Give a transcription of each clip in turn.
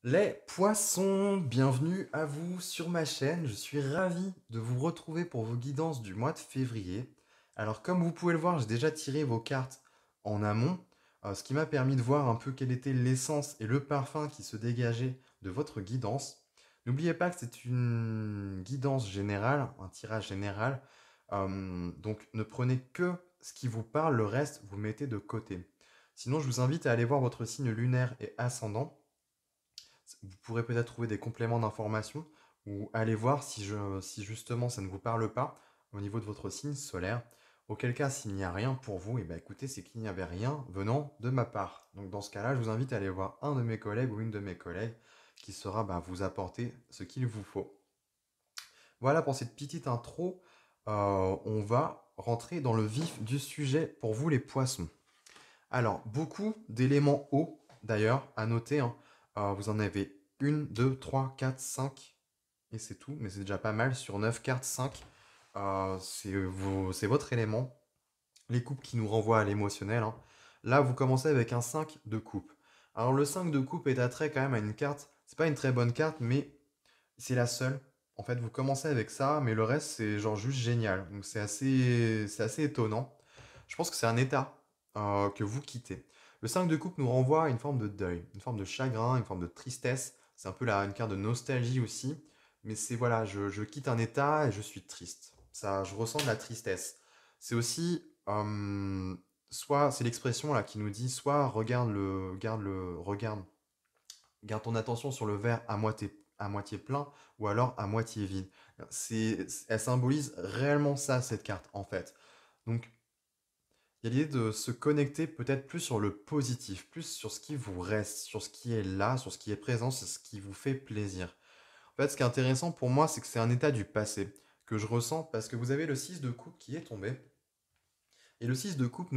Les poissons, bienvenue à vous sur ma chaîne. Je suis ravi de vous retrouver pour vos guidances du mois de février. Alors comme vous pouvez le voir, j'ai déjà tiré vos cartes en amont, ce qui m'a permis de voir un peu quelle était l'essence et le parfum qui se dégageait de votre guidance. N'oubliez pas que c'est une guidance générale, un tirage général. Donc ne prenez que ce qui vous parle, le reste vous mettez de côté. Sinon, je vous invite à aller voir votre signe lunaire et ascendant. Vous pourrez peut-être trouver des compléments d'information ou aller voir si justement ça ne vous parle pas au niveau de votre signe solaire. Auquel cas, s'il n'y a rien pour vous, et ben écoutez, c'est qu'il n'y avait rien venant de ma part. Donc dans ce cas-là, je vous invite à aller voir un de mes collègues ou une de mes collègues qui saura vous apporter ce qu'il vous faut. Voilà pour cette petite intro. On va rentrer dans le vif du sujet pour vous les poissons. Alors, beaucoup d'éléments hauts, d'ailleurs, à noter, hein. Vous en avez une, 2, 3, 4, 5, et c'est tout, mais c'est déjà pas mal. Sur 9 cartes, 5, c'est votre élément. Les coupes qui nous renvoient à l'émotionnel, hein. Là, vous commencez avec un 5 de coupe. Alors, le 5 de coupe est attrait quand même à une carte. C'est pas une très bonne carte, mais c'est la seule. En fait, vous commencez avec ça, mais le reste, c'est genre juste génial. Donc, c'est assez étonnant. Je pense que c'est un état que vous quittez. Le 5 de coupe nous renvoie à une forme de deuil, une forme de chagrin, une forme de tristesse. C'est un peu une carte de nostalgie aussi. Mais c'est voilà, je quitte un état et je suis triste. Ça, je ressens de la tristesse. C'est aussi, soit, c'est l'expression là qui nous dit, soit garde ton attention sur le verre à moitié plein ou alors à moitié vide. Elle symbolise réellement ça, cette carte, en fait. Donc, il y a l'idée de se connecter peut-être plus sur le positif, plus sur ce qui vous reste, sur ce qui est là, sur ce qui est présent, sur ce qui vous fait plaisir. En fait, ce qui est intéressant pour moi, c'est que c'est un état du passé que je ressens parce que vous avez le 6 de coupe qui est tombé. Et le 6 de coupe,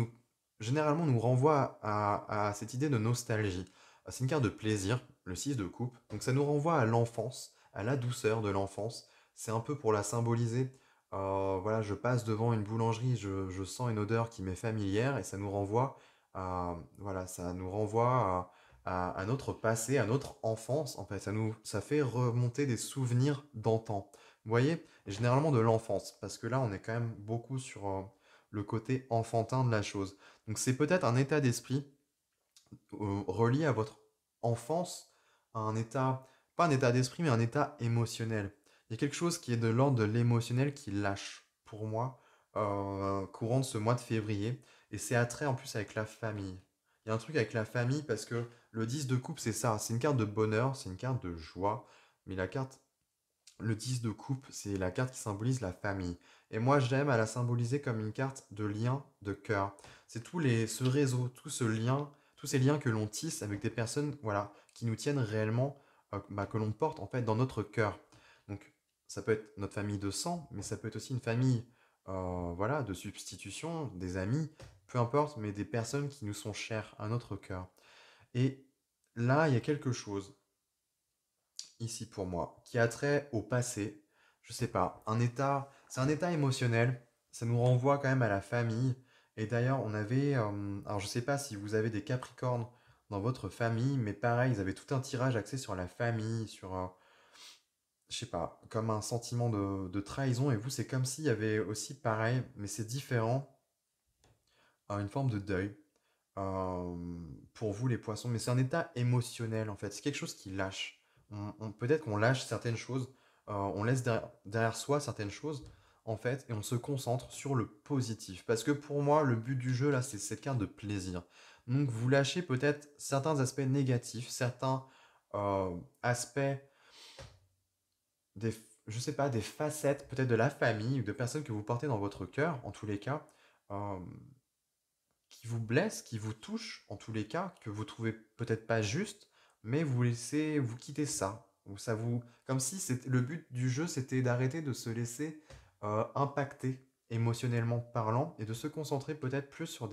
généralement, nous renvoie à cette idée de nostalgie. C'est une carte de plaisir, le 6 de coupe. Donc ça nous renvoie à l'enfance, à la douceur de l'enfance. C'est un peu pour la symboliser. Voilà, je passe devant une boulangerie, je sens une odeur qui m'est familière et ça nous renvoie voilà, ça nous renvoie à notre passé, à notre enfance. En fait, ça fait remonter des souvenirs d'antan. Vous voyez, et généralement de l'enfance, parce que là, on est quand même beaucoup sur le côté enfantin de la chose. Donc c'est peut-être un état d'esprit relié à votre enfance, à un état, pas un état d'esprit, mais un état émotionnel. Il y a quelque chose qui est de l'ordre de l'émotionnel qui lâche, pour moi, courant de ce mois de février. Et c'est attrait en plus avec la famille. Il y a un truc avec la famille parce que le 10 de coupe, c'est ça. C'est une carte de bonheur, c'est une carte de joie. Mais le 10 de coupe, c'est la carte qui symbolise la famille. Et moi, j'aime à la symboliser comme une carte de lien de cœur. C'est ce réseau, tout ce lien, tous ces liens que l'on tisse avec des personnes, voilà, qui nous tiennent réellement, que l'on porte en fait dans notre cœur. Donc, ça peut être notre famille de sang, mais ça peut être aussi une famille, voilà, de substitution, des amis, peu importe, mais des personnes qui nous sont chères à notre cœur. Et là, il y a quelque chose ici pour moi, qui a trait au passé. Je sais pas, c'est un état émotionnel. Ça nous renvoie quand même à la famille. Et d'ailleurs, alors je sais pas si vous avez des Capricornes dans votre famille, mais pareil, ils avaient tout un tirage axé sur la famille, sur, je sais pas, comme un sentiment de trahison. Et vous, c'est comme s'il y avait aussi pareil, mais c'est différent, une forme de deuil. Pour vous les poissons, mais c'est un état émotionnel en fait, c'est quelque chose qui lâche. Peut-être qu'on lâche certaines choses, on laisse derrière soi certaines choses en fait, et on se concentre sur le positif. Parce que pour moi, le but du jeu là, c'est cette carte de plaisir. Donc vous lâchez peut-être certains aspects négatifs, certains aspects, des, je sais pas, des facettes peut-être de la famille ou de personnes que vous portez dans votre cœur, en tous les cas. euh, qui vous blesse, qui vous touche, en tous les cas, que vous trouvez peut-être pas juste, mais vous quittez ça. Ou ça vous, comme si le but du jeu, c'était d'arrêter de se laisser impacter émotionnellement parlant et de se concentrer peut-être plus sur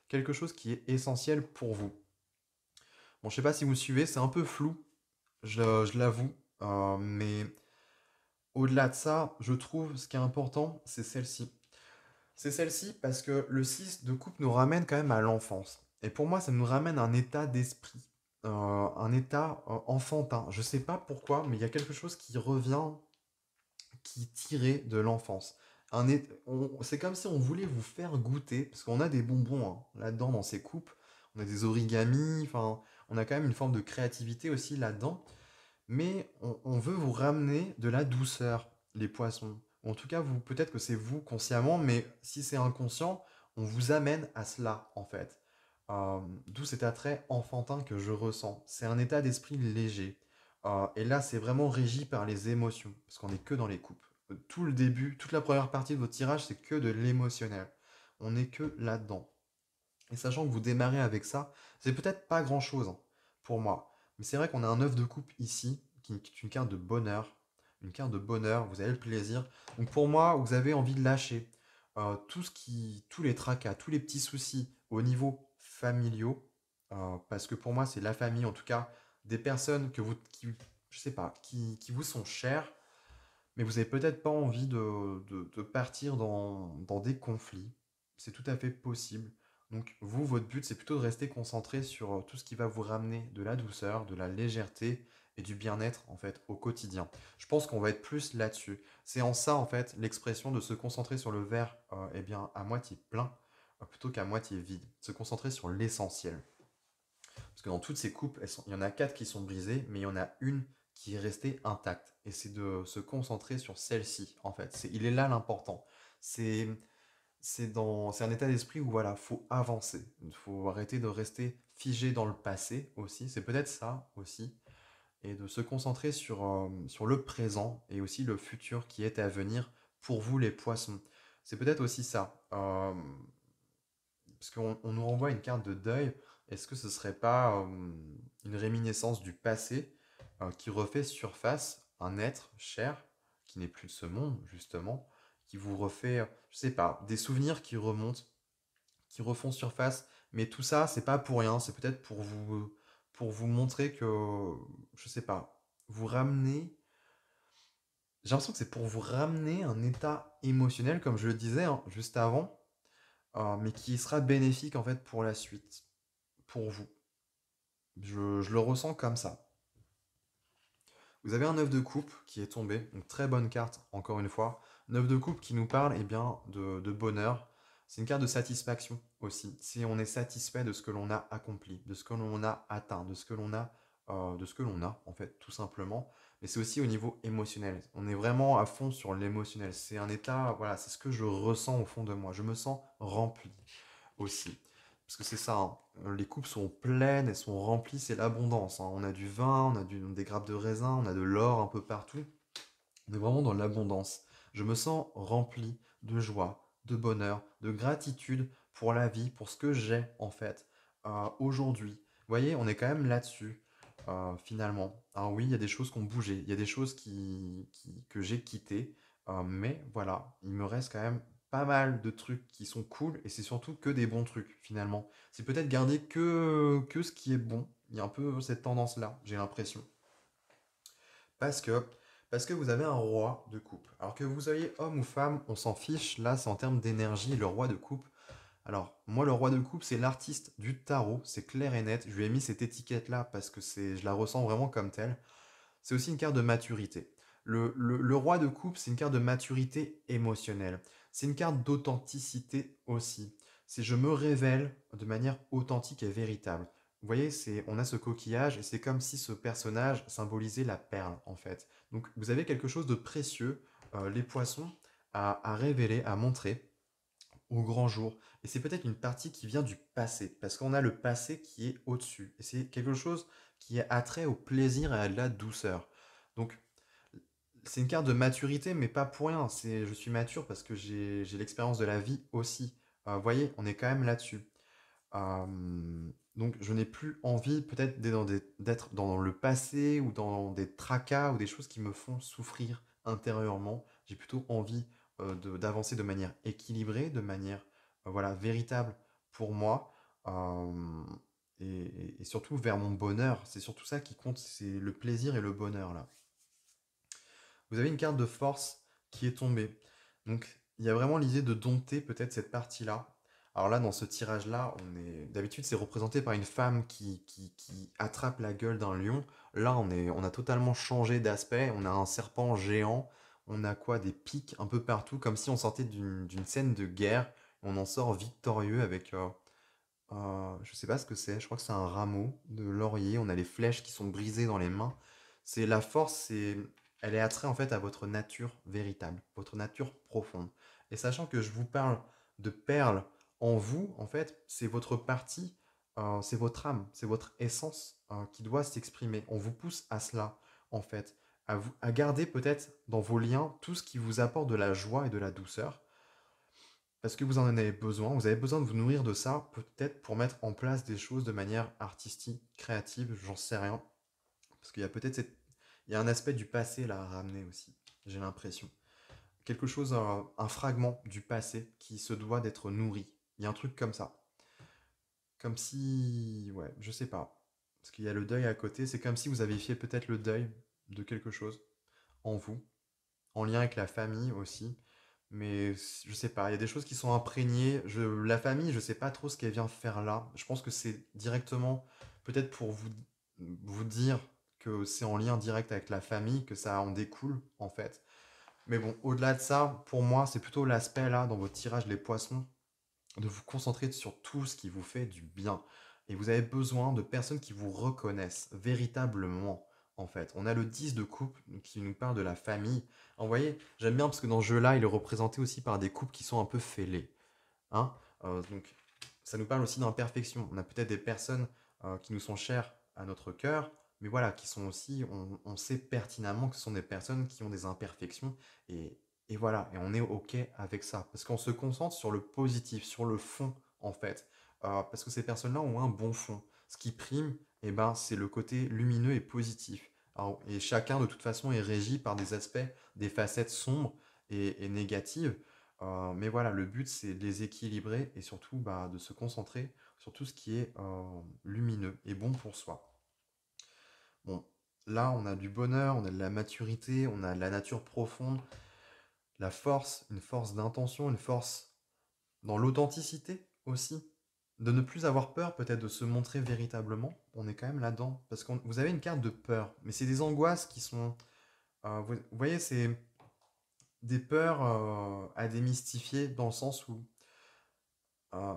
quelque chose qui est essentiel pour vous. Bon, je sais pas si vous suivez, c'est un peu flou, je l'avoue, mais au-delà de ça, je trouve ce qui est important, c'est celle-ci. C'est celle-ci parce que le 6 de coupe nous ramène quand même à l'enfance. Et pour moi, ça nous ramène à un état d'esprit. un état enfantin. Je sais pas pourquoi, mais il y a quelque chose qui revient, qui est tiré de l'enfance. C'est comme si on voulait vous faire goûter, parce qu'on a des bonbons hein, là-dedans dans ces coupes, on a des origamis, enfin, on a quand même une forme de créativité aussi là-dedans, mais on veut vous ramener de la douceur, les poissons. Ou en tout cas, vous, peut-être que c'est vous consciemment, mais si c'est inconscient, on vous amène à cela, en fait. D'où cet attrait enfantin que je ressens. C'est un état d'esprit léger. Et là, c'est vraiment régi par les émotions, parce qu'on n'est que dans les coupes. Tout le début, toute la première partie de votre tirage, c'est que de l'émotionnel. On n'est que là-dedans. Et sachant que vous démarrez avec ça, c'est peut-être pas grand-chose hein, pour moi. Mais c'est vrai qu'on a un œuf de coupe ici, qui est une carte de bonheur. Une carte de bonheur, vous avez le plaisir. Donc pour moi, vous avez envie de lâcher tous les tracas, tous les petits soucis au niveau familiaux. Parce que pour moi, c'est la famille, en tout cas, des personnes je sais pas, qui vous sont chères, mais vous avez peut-être pas envie de partir dans des conflits. C'est tout à fait possible. Donc vous, votre but, c'est plutôt de rester concentré sur tout ce qui va vous ramener de la douceur, de la légèreté et du bien-être en fait au quotidien. Je pense qu'on va être plus là-dessus. C'est en ça en fait l'expression de se concentrer sur le verre eh bien à moitié plein plutôt qu'à moitié vide. Se concentrer sur l'essentiel. Parce que dans toutes ces coupes, il y en a quatre qui sont brisées, mais il y en a une qui est restée intacte. Et c'est de se concentrer sur celle-ci, en fait. Il est là l'important. C'est c'est un état d'esprit où voilà, faut avancer. Il faut arrêter de rester figé dans le passé aussi. C'est peut-être ça aussi. Et de se concentrer sur le présent et aussi le futur qui est à venir pour vous les poissons. C'est peut-être aussi ça. Parce qu'on nous renvoie une carte de deuil, est-ce que ce serait pas une réminiscence du passé qui refait surface un être cher qui n'est plus de ce monde, justement, qui vous refait, je sais pas, des souvenirs qui remontent, qui refont surface, mais tout ça, c'est pas pour rien, c'est peut-être pour vous montrer que, je sais pas, vous ramener. J'ai l'impression que c'est pour vous ramener un état émotionnel, comme je le disais hein, juste avant, mais qui sera bénéfique en fait pour la suite, pour vous. Je le ressens comme ça. Vous avez un 9 de coupe qui est tombé, donc très bonne carte, encore une fois. 9 de coupe qui nous parle eh bien, de bonheur. C'est une carte de satisfaction aussi. Si on est satisfait de ce que l'on a accompli, de ce que l'on a atteint, de ce que l'on a, en fait, tout simplement. Mais c'est aussi au niveau émotionnel. On est vraiment à fond sur l'émotionnel. C'est un état, voilà, c'est ce que je ressens au fond de moi. Je me sens rempli aussi. Parce que c'est ça, hein. Les coupes sont pleines, elles sont remplies, c'est l'abondance, hein. On a du vin, des grappes de raisin, on a de l'or un peu partout. On est vraiment dans l'abondance. Je me sens rempli de joie, de bonheur, de gratitude pour la vie, pour ce que j'ai en fait aujourd'hui. Vous voyez, on est quand même là-dessus, finalement. Alors oui, il y a des choses qui ont bougé, il y a des choses que j'ai quittées, mais voilà, il me reste quand même pas mal de trucs qui sont cool, et c'est surtout que des bons trucs, finalement. C'est peut-être garder que ce qui est bon. Il y a un peu cette tendance-là, j'ai l'impression. Parce que, parce que vous avez un roi de coupe. Alors que vous soyez homme ou femme, on s'en fiche. Là, c'est en termes d'énergie, le roi de coupe. Alors, moi, le roi de coupe, c'est l'artiste du tarot. C'est clair et net. Je lui ai mis cette étiquette-là parce que je la ressens vraiment comme telle. C'est aussi une carte de maturité. Le roi de coupe, c'est une carte de maturité émotionnelle. C'est une carte d'authenticité aussi. C'est je me révèle de manière authentique et véritable. Vous voyez, on a ce coquillage et c'est comme si ce personnage symbolisait la perle en fait. Donc vous avez quelque chose de précieux, les poissons, à révéler, à montrer au grand jour. Et c'est peut-être une partie qui vient du passé, parce qu'on a le passé qui est au-dessus. Et c'est quelque chose qui a trait au plaisir et à de la douceur. Donc c'est une carte de maturité, mais pas pour rien. Je suis mature parce que j'ai l'expérience de la vie aussi. Vous voyez, on est quand même là-dessus. Donc je n'ai plus envie peut-être d'être dans le passé ou dans des tracas ou des choses qui me font souffrir intérieurement. J'ai plutôt envie d'avancer de manière équilibrée, de manière voilà, véritable pour moi. euh, et surtout vers mon bonheur. C'est surtout ça qui compte, c'est le plaisir et le bonheur là. Vous avez une carte de force qui est tombée. Donc il y a vraiment l'idée de dompter peut-être cette partie-là. Alors là, dans ce tirage-là, d'habitude, c'est représenté par une femme qui attrape la gueule d'un lion. Là, on a totalement changé d'aspect. On a un serpent géant. On a quoi? Des pics un peu partout, comme si on sortait d'une scène de guerre. On en sort victorieux avec, je sais pas ce que c'est. Je crois que c'est un rameau de laurier. On a les flèches qui sont brisées dans les mains. C'est la force, elle est attrait en fait à votre nature véritable, votre nature profonde. Et sachant que je vous parle de perles en vous, en fait, c'est votre partie, c'est votre âme, c'est votre essence qui doit s'exprimer. On vous pousse à cela, en fait, à garder peut-être dans vos liens tout ce qui vous apporte de la joie et de la douceur, parce que vous en avez besoin. Vous avez besoin de vous nourrir de ça, peut-être pour mettre en place des choses de manière artistique, créative, j'en sais rien. Parce qu'il y a il y a un aspect du passé là à ramener aussi, j'ai l'impression. Quelque chose, un fragment du passé qui se doit d'être nourri. Il y a un truc comme ça. Comme si... Ouais, je sais pas. Parce qu'il y a le deuil à côté. C'est comme si vous aviez fait peut-être le deuil de quelque chose en vous, en lien avec la famille aussi. Mais je sais pas, il y a des choses qui sont imprégnées. La famille, je sais pas trop ce qu'elle vient faire là. Je pense que c'est directement, peut-être pour vous dire que c'est en lien direct avec la famille, que ça en découle en fait. Mais bon, au-delà de ça, pour moi, c'est plutôt l'aspect là, dans votre tirage les poissons, de vous concentrer sur tout ce qui vous fait du bien. Et vous avez besoin de personnes qui vous reconnaissent véritablement, en fait. On a le 10 de coupe qui nous parle de la famille. Vous voyez, j'aime bien parce que dans ce jeu-là, il est représenté aussi par des couples qui sont un peu fêlés. Hein. Donc, ça nous parle aussi d'imperfection. On a peut-être des personnes qui nous sont chères à notre cœur, mais voilà, qui sont aussi, on sait pertinemment que ce sont des personnes qui ont des imperfections, et, et voilà, et on est OK avec ça, parce qu'on se concentre sur le positif, sur le fond, en fait. Parce que ces personnes-là ont un bon fond. Ce qui prime, eh ben, c'est le côté lumineux et positif. Alors, et chacun, de toute façon, est régi par des aspects, des facettes sombres et négatives. Mais voilà, le but, c'est de les équilibrer et surtout bah, de se concentrer sur tout ce qui est lumineux et bon pour soi. Bon, là, on a du bonheur, on a de la maturité, on a de la nature profonde, la force, une force d'intention, une force dans l'authenticité aussi. De ne plus avoir peur peut-être de se montrer véritablement. On est quand même là-dedans. Parce que vous avez une carte de peur, mais c'est des angoisses qui sont... vous voyez, c'est des peurs à démystifier dans le sens où euh,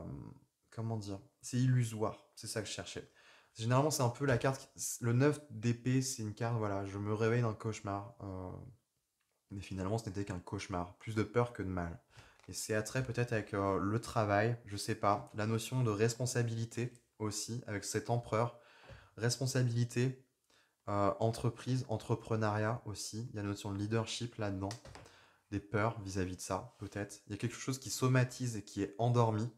comment dire? C'est illusoire, c'est ça que je cherchais. Généralement, c'est un peu la carte. Le 9 d'épée, c'est une carte, voilà, je me réveille d'un cauchemar. Mais finalement, ce n'était qu'un cauchemar. Plus de peur que de mal. Et c'est attrait peut-être avec le travail, je sais pas. La notion de responsabilité aussi, avec cet empereur. Responsabilité, entreprise, entrepreneuriat aussi. Il y a la notion de leadership là-dedans. Des peurs vis-à-vis de ça, peut-être. Il y a quelque chose qui somatise et qui est endormi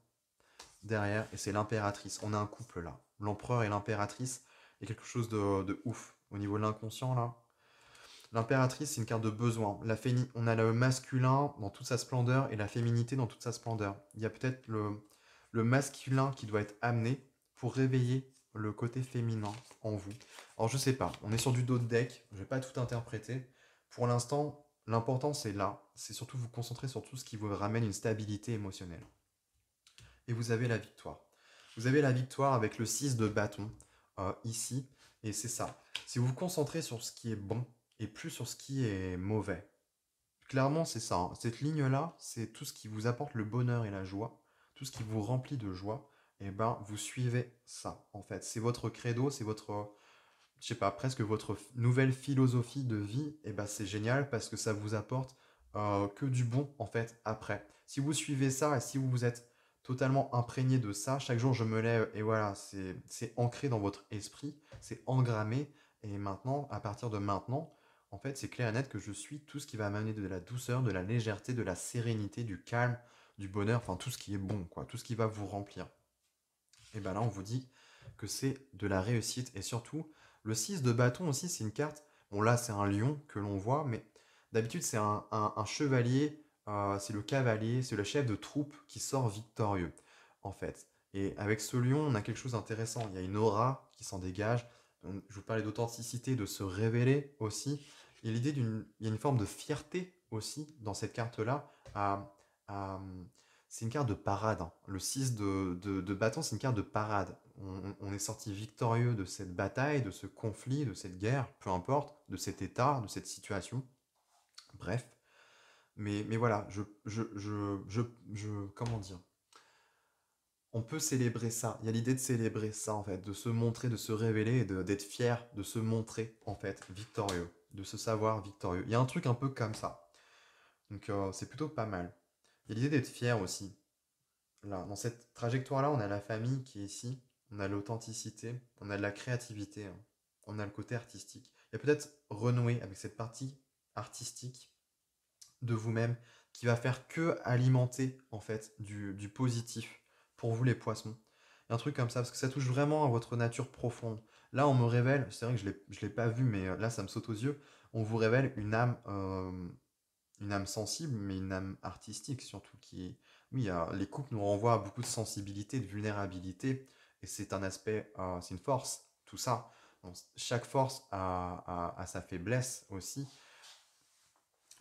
derrière, et c'est l'impératrice. On a un couple là. L'empereur et l'impératrice, il y a quelque chose de ouf. Au niveau de l'inconscient là. L'impératrice, c'est une carte de besoin. On a le masculin dans toute sa splendeur et la féminité dans toute sa splendeur. Il y a peut-être le masculin qui doit être amené pour réveiller le côté féminin en vous. Alors je sais pas, on est sur du dos de deck, je vais pas tout interpréter. Pour l'instant, l'important c'est là, c'est surtout vous concentrer sur tout ce qui vous ramène une stabilité émotionnelle. Et vous avez la victoire. Vous avez la victoire avec le 6 de bâton ici, et c'est ça. Si vous vous concentrez sur ce qui est bon et plus sur ce qui est mauvais, clairement c'est ça. Hein. Cette ligne-là, c'est tout ce qui vous apporte le bonheur et la joie, tout ce qui vous remplit de joie, et ben vous suivez ça en fait. C'est votre credo, c'est votre, je sais pas, presque votre nouvelle philosophie de vie, et ben c'est génial parce que ça vous apporte que du bon en fait après. Si vous suivez ça et si vous êtes totalement imprégné de ça, chaque jour je me lève et voilà, c'est ancré dans votre esprit, c'est engrammé, et maintenant, à partir de maintenant, en fait c'est clair et net que je suis tout ce qui va m'amener de la douceur, de la légèreté, de la sérénité, du calme, du bonheur, enfin tout ce qui est bon, quoi, tout ce qui va vous remplir. Et ben là, on vous dit que c'est de la réussite. Et surtout, le 6 de bâton aussi, c'est une carte. Bon, là, c'est un lion que l'on voit, mais d'habitude, c'est un chevalier, c'est le cavalier, c'est le chef de troupe qui sort victorieux, en fait. Et avec ce lion, on a quelque chose d'intéressant. Il y a une aura qui s'en dégage. Je vous parlais d'authenticité, de se révéler aussi. Et il y a une forme de fierté aussi dans cette carte-là à c'est une carte de parade, hein. Le 6 de bâton, c'est une carte de parade. On est sorti victorieux de cette bataille, de ce conflit, de cette guerre, peu importe, de cet état, de cette situation. Bref. Mais voilà, comment dire? On peut célébrer ça. Il y a l'idée de célébrer ça, en fait, de se montrer, de se révéler et d'être fier de se montrer, en fait, victorieux, de se savoir victorieux. Il y a un truc un peu comme ça. Donc, c'est plutôt pas mal. Il y a l'idée d'être fier aussi. Là, dans cette trajectoire-là, on a la famille qui est ici, on a l'authenticité, on a de la créativité, hein. On a le côté artistique. Il y a peut-être renouer avec cette partie artistique de vous-même qui va faire que alimenter en fait du positif pour vous les poissons. Et un truc comme ça, parce que ça touche vraiment à votre nature profonde. Là, on me révèle, c'est vrai que je l'ai pas vu, mais là, ça me saute aux yeux, on vous révèle une âme sensible, mais une âme artistique surtout, qui est... Oui, les couples nous renvoient à beaucoup de sensibilité, de vulnérabilité, et c'est un aspect, c'est une force, tout ça. Donc, chaque force a sa faiblesse aussi,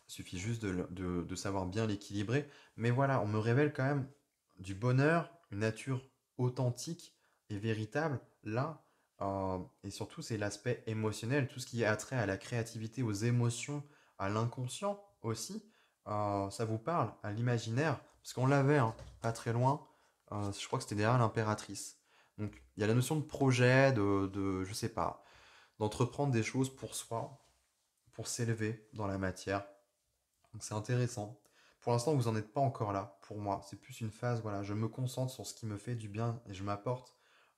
il suffit juste de savoir bien l'équilibrer. Mais voilà, on me révèle quand même du bonheur, une nature authentique et véritable là. Et surtout, c'est l'aspect émotionnel, tout ce qui est attrait à la créativité, aux émotions, à l'inconscient aussi. Ça vous parle, à l'imaginaire, parce qu'on l'avait, hein, pas très loin. Je crois que c'était derrière l'impératrice. Donc, il y a la notion de projet, je sais pas, d'entreprendre des choses pour soi, pour s'élever dans la matière. Donc c'est intéressant. Pour l'instant, vous n'en êtes pas encore là, pour moi. C'est plus une phase, voilà, je me concentre sur ce qui me fait du bien et je m'apporte,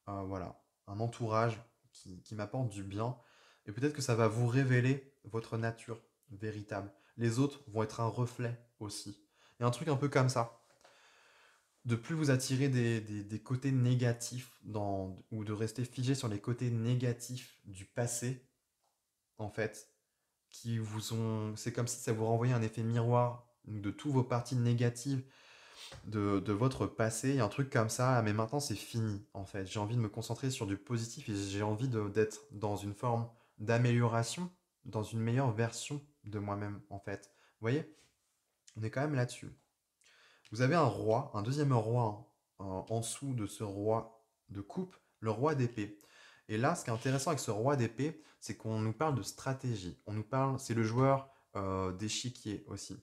voilà, un entourage qui m'apporte du bien. Et peut-être que ça va vous révéler votre nature véritable. Les autres vont être un reflet aussi. Il y a un truc un peu comme ça. De plus vous attirer des côtés négatifs ou de rester figé sur les côtés négatifs du passé, en fait, qui vous ont. C'est comme si ça vous renvoyait un effet miroir de tous vos parties négatives de votre passé. Il y a un truc comme ça, mais maintenant c'est fini en fait. J'ai envie de me concentrer sur du positif et j'ai envie d'être dans une forme d'amélioration, dans une meilleure version de moi-même en fait. Vous voyez, on est quand même là-dessus. Vous avez un roi, un deuxième roi, hein, en dessous de ce roi de coupe, le roi d'épée. Et là, ce qui est intéressant avec ce roi d'épée, c'est qu'on nous parle de stratégie. On nous parle, c'est le joueur d'échiquier aussi.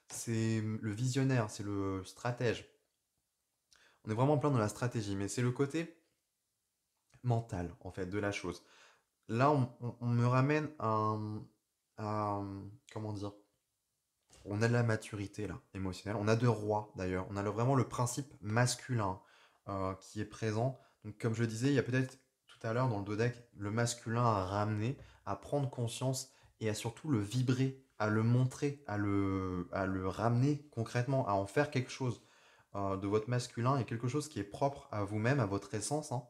C'est le visionnaire, c'est le stratège. On est vraiment plein dans la stratégie, mais c'est le côté mental, en fait, de la chose. Là, on me ramène comment dire, on a de la maturité, là, émotionnelle. On a deux rois, d'ailleurs. On a vraiment le principe masculin qui est présent. Donc, comme je le disais, il y a peut-être tout à l'heure dans le dodeck le masculin à ramener, à prendre conscience et à surtout le vibrer, à le montrer, à le ramener concrètement, à en faire quelque chose de votre masculin et quelque chose qui est propre à vous-même, à votre essence, hein,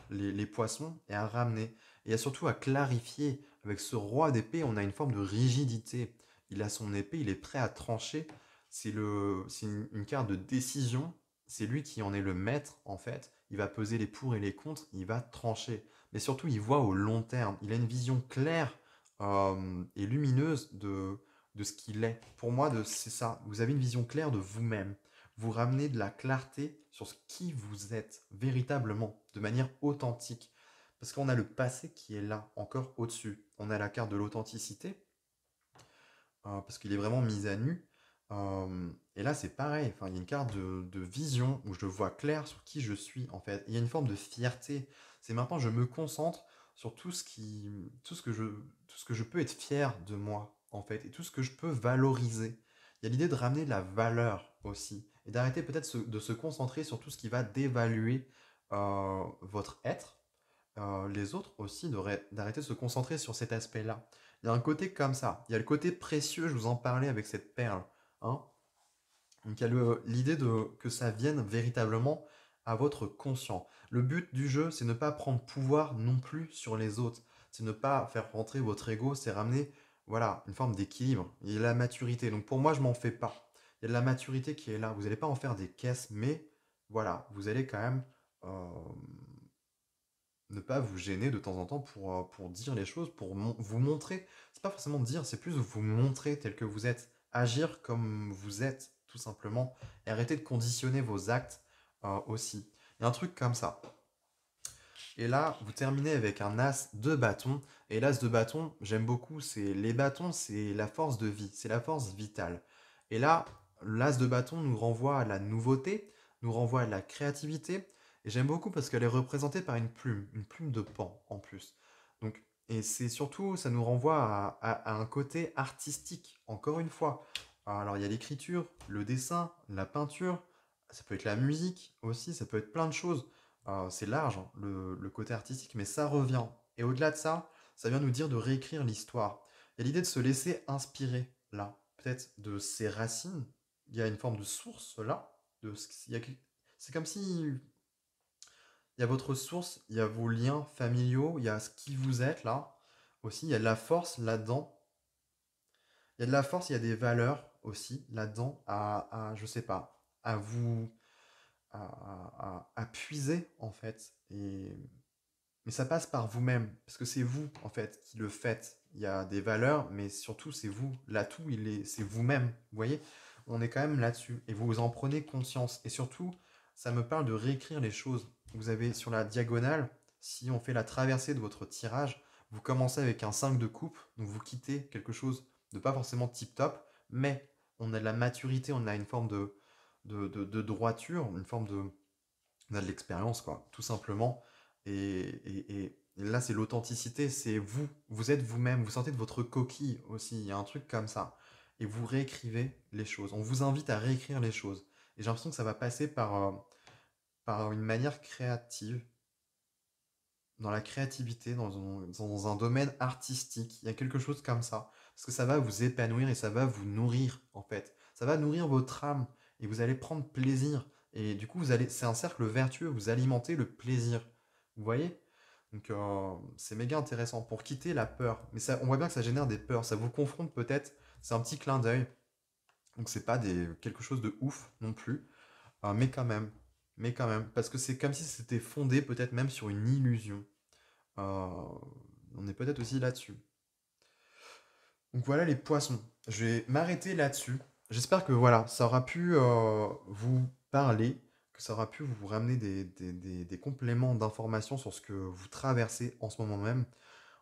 les poissons, et à ramener. Et à surtout à clarifier. Avec ce roi d'épée, on a une forme de rigidité. Il a son épée, il est prêt à trancher. C'est une carte de décision. C'est lui qui en est le maître, en fait. Il va peser les pour et les contre, il va trancher. Mais surtout, il voit au long terme. Il a une vision claire et lumineuse de ce qu'il est. Pour moi, c'est ça. Vous avez une vision claire de vous-même. Vous ramenez de la clarté sur ce qui vous êtes véritablement, de manière authentique. Parce qu'on a le passé qui est là, encore au-dessus. On a la carte de l'authenticité, parce qu'il est vraiment mis à nu. Et là, c'est pareil. Enfin, il y a une carte de vision où je vois clair sur qui je suis, en fait. Il y a une forme de fierté. C'est maintenant, je me concentre sur tout ce que je peux être fier de moi, en fait, et tout ce que je peux valoriser. Il y a l'idée de ramener de la valeur aussi, et d'arrêter peut-être de se concentrer sur tout ce qui va dévaluer votre être, les autres aussi, d'arrêter de se concentrer sur cet aspect-là. Il y a un côté comme ça. Il y a le côté précieux, je vous en parlais avec cette perle, hein. Donc il y a l'idée que ça vienne véritablement à votre conscient. Le but du jeu, c'est ne pas prendre pouvoir non plus sur les autres. C'est ne pas faire rentrer votre ego, c'est ramener, voilà, une forme d'équilibre. Il y a la maturité. Donc pour moi, je m'en fais pas. Il y a de la maturité qui est là. Vous n'allez pas en faire des caisses, mais voilà, vous allez quand même ne pas vous gêner de temps en temps pour dire les choses, pour vous montrer. C'est pas forcément dire, c'est plus vous montrer tel que vous êtes. Agir comme vous êtes, tout tout simplement. Et arrêtez de conditionner vos actes aussi. Il y a un truc comme ça. Et là, vous terminez avec un as de bâton. Et l'as de bâton, j'aime beaucoup, c'est les bâtons, c'est la force de vie, c'est la force vitale. Et là, l'as de bâton nous renvoie à la nouveauté, nous renvoie à la créativité. Et j'aime beaucoup parce qu'elle est représentée par une plume de pan en plus. Donc, et c'est surtout, ça nous renvoie à un côté artistique, encore une fois. Alors, il y a l'écriture, le dessin, la peinture, ça peut être la musique aussi, ça peut être plein de choses. C'est large, hein, le côté artistique, mais ça revient. Et au-delà de ça, ça vient nous dire de réécrire l'histoire. Il y a l'idée de se laisser inspirer, là, peut-être de ses racines. Il y a une forme de source, là. C'est comme si il y a votre source, il y a vos liens familiaux, il y a ce qui vous êtes, là. Aussi, il y a de la force là-dedans. Il y a de la force, il y a des valeurs aussi là-dedans je sais pas, à vous, à puiser, en fait. Mais ça passe par vous-même, parce que c'est vous, en fait, qui le faites. Il y a des valeurs, mais surtout, c'est vous. L'atout, c'est vous-même. Vous voyez? On est quand même là-dessus. Et vous en prenez conscience. Et surtout, ça me parle de réécrire les choses. Vous avez sur la diagonale, si on fait la traversée de votre tirage, vous commencez avec un 5 de coupe, donc vous quittez quelque chose de pas forcément tip-top, mais on a de la maturité, on a une forme de droiture, une forme de, on a de l'expérience, quoi, tout simplement. Et là, c'est l'authenticité, c'est vous. Vous êtes vous-même, vous sortez de votre coquille aussi. Il y a un truc comme ça. Et vous réécrivez les choses. On vous invite à réécrire les choses. Et j'ai l'impression que ça va passer par une manière créative, dans la créativité, dans un domaine artistique. Il y a quelque chose comme ça. Parce que ça va vous épanouir et ça va vous nourrir, en fait. Ça va nourrir votre âme et vous allez prendre plaisir. Et du coup, c'est un cercle vertueux, vous alimentez le plaisir. Vous voyez? Donc, c'est méga intéressant pour quitter la peur. Mais ça, on voit bien que ça génère des peurs. Ça vous confronte peut-être. C'est un petit clin d'œil. Donc, c'est pas quelque chose de ouf non plus. Mais quand même. Mais quand même. Parce que c'est comme si c'était fondé peut-être même sur une illusion. Euh, on est peut-être aussi là-dessus. Donc voilà les poissons. Je vais m'arrêter là-dessus. J'espère que voilà, ça aura pu vous parler, que ça aura pu vous ramener des compléments d'informations sur ce que vous traversez en ce moment même.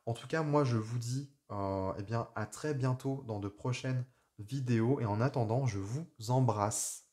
En tout cas, moi je vous dis eh bien, à très bientôt dans de prochaines vidéos et en attendant, je vous embrasse.